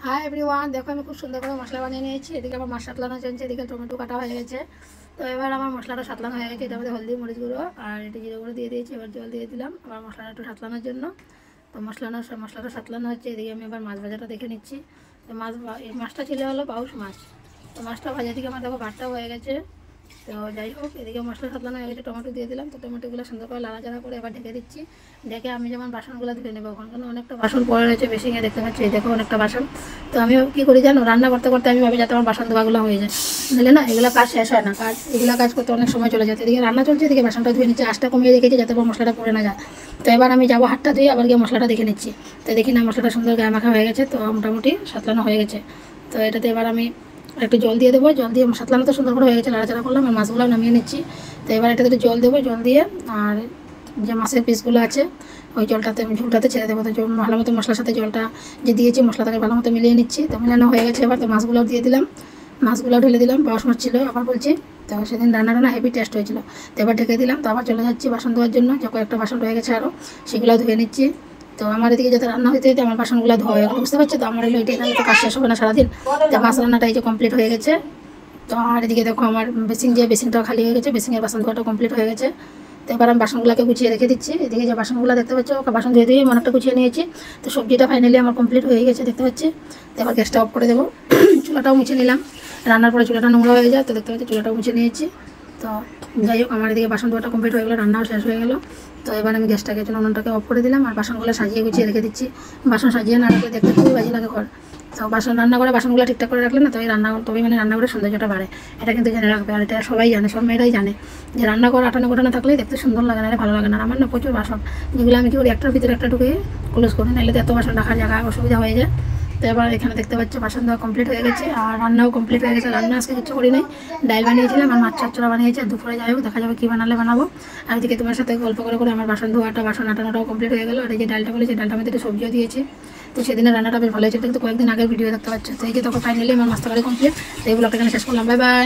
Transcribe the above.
Hi everyone, দেখো আমি খুব সুন্দর করে মশলা বানিয়ে নিয়েছি। এদিকে আমার মাছ সাতলানো চলছে, এদিকে টমেটো কাটা হয়ে গেছে। তো এবার আমার মশলাটা সাতলানো হয়ে গেছে। এটার মধ্যে হলদি, মরিচ গুঁড়ো আর একটু জিরে গুঁড়ো দিয়ে দিয়েছি। এবার জল দিয়ে দিলাম আবার মশলাটা একটু সাতলানোর জন্য। তো মশলাটা সাতলানো হচ্ছে। এদিকে আমি এবার মাছ ভাজাটা দেখে নিচ্ছি। তো এই মাছটা ছিল হলো পাউস মাছ। তো মাছটা ভাজা দিকে আমার দেখো ভাতটাও হয়ে গেছে। তো যাই হোক, এদিকে মশলা সাতলানো হয়ে গেছে, টমেটো দিয়ে দিলাম। তো টমেটোগুলো সুন্দর করে লাড়াচাড়া করে এবার ঢেকে দিচ্ছি। ঢেকে আমি যেমন বাসনগুলো ধুয়ে নেবো, ওখানে অনেকটা বাসন পড়ে রয়েছে বেসিংয়ে, দেখতে পাচ্ছি। এই দেখো অনেকটা বাসন। তো আমি কী করি জানো, রান্না করতে করতে আমি ভাবি যাতে আমার বাসন ধোয়াগুলো হয়ে যায়, বুঝলে না, এগুলো কাজ শেষ হয় না। এগুলো কাজ করতে অনেক সময় চলে যাচ্ছে। এদিকে রান্না চলছে, এদিকে বাসনটা ধুয়ে নিচ্ছে, আঁচটা কমিয়ে রেখেছি যাতে মশলাটা পড়ে না যায়। তো এবার আমি যাবো হাতটা ধুয়ে আবার গিয়ে মশলাটা দেখে নিচ্ছি। তো দেখি না, মশলাটা সুন্দর গায়ে মাখা হয়ে গেছে। তো মোটামুটি সাতলানো হয়ে গেছে। তো এটাতে এবার আমি একটু জল দিয়ে দেবো। জল দিয়ে সাতলানো তো সুন্দর করে হয়ে গেছে, নাড়াচাড়া করলাম আর মাছগুলো নামিয়ে নিচ্ছি। তো এবার এটাতে একটু জল দেবো, জল দিয়ে আর যে মাছের পিসগুলো আছে ওই ঝোলটাতে ছেড়ে দেবো। তো ভালো মতো মশলার সাথে জলটা যে দিয়েছি, মশলাটাকে ভালো মতো মিলিয়ে নিচ্ছি। তো মিলানো হয়ে গেছে। এবার তো মাছগুলো দিয়ে দিলাম, মাছগুলো ঢেলে দিলাম। পাউস মাছ ছিল আবার বলছি। তো সেদিন রান্নাটা হেভি টেস্ট হয়েছিল। তো এবার ঢেকে দিলাম। তো আবার চলে যাচ্ছি বাসন ধোয়ার জন্য, যে কয়েকটা বাসন রয়ে গেছে আরও, সেগুলো ধুয়ে নিচ্ছি। তো আমার এদিকে যাতে রান্না হতে হতে আমার বাসনগুলো ধোয়া হয়ে গেল, বুঝতে পারছি। তো আমার এটাই তো কাজ শেষ হবে না সারাদিন। তো মাছ রান্নাটা এই যে কমপ্লিট হয়ে গেছে। তো আর এদিকে দেখো আমার বেসিনটাও খালি হয়ে গেছে, বেসিনের বাসন ধোয়াটা কমপ্লিট হয়ে গেছে। তো এবার আমি বাসনগুলোকে গুছিয়ে রেখে দিচ্ছি। এদিকে যে বাসনগুলো দেখতে পাচ্ছ, বাসন ধুয়ে দিয়ে অনেকটা গুছিয়ে নিয়েছি। তো সবজিটা ফাইনালি আমার কমপ্লিট হয়ে গেছে, দেখতে পাচ্ছি। তো এবার গ্যাসটা অফ করে দেবো। চুলাটাও মুছে নিলাম, রান্নার পরে চুলাটা নোংরা হয়ে যায়। তো দেখতে পাচ্ছি চুলাটাও মুছে নিয়েছি। তো যাই হোক, আমার এদিকে বাসন ধোয়াটা কমপ্লিট হয়ে গেলো, রান্নাও শেষ হয়ে গেলো। তো এবার আমি গ্যাসটাকে উনুনটাকে অফ করে দিলাম আর বাসনগুলো সাজিয়ে গুছিয়ে রেখে দিচ্ছি। বাসন সাজিয়ে না রাখলে দেখতে খুবই বাজে লাগে ঘর। তো রান্না করে বাসনগুলো ঠিকঠাক করে রাখলে না, তবেই মানে রান্নাঘরের সৌন্দর্যটা বাড়ে। এটা কিন্তু জেনে রাখবে, আর এটা সবাই জানে, সব মেয়েরাই জানে যে রান্নাঘর আটানো গোটানো থাকলেই দেখতে সুন্দর লাগে না, ভালো লাগে না। আমার না প্রচুর বাসন, যেগুলো আমি কি করি একটার ভিতরে একটা ঢুকিয়ে ক্লোজ করি, নাহলে এত বাসন রাখার জায়গা অসুবিধা হয়ে যায়। তো এবার এখানে দেখতে পাচ্ছি বাসন দেওয়া কমপ্লিট হয়ে গেছে আর রান্নাও কমপ্লিট হয়ে গেছে। রান্না আজকে কিছু করি নাই, ডাল বানিয়েছিলাম আর মাছ চচ্চড়া বানিয়েছি। দুপুরে যাই হোক, দেখা যাবে কী বানাবো। আর এদিকে তোমার সাথে গল্প করে আমার বাসন ধোয়াটা, বাসন আটানোটাও কমপ্লিট হয়ে গেলো। আর এই যে ডালটা বলেছি, ডালটা মধ্যে সবজিও দিয়েছি। তো সেদিনের রান্নাটা বেশ ভালো হয়েছে, কিন্তু কয়েকদিন আগের ভিডিও দেখতে পাচ্ছ। তো এই যে তখন ফাইনালি আমার মাছ তরকারি কমপ্লিট। তো এই ব্লগটা এখানে শেষ করলাম, বাই বাই।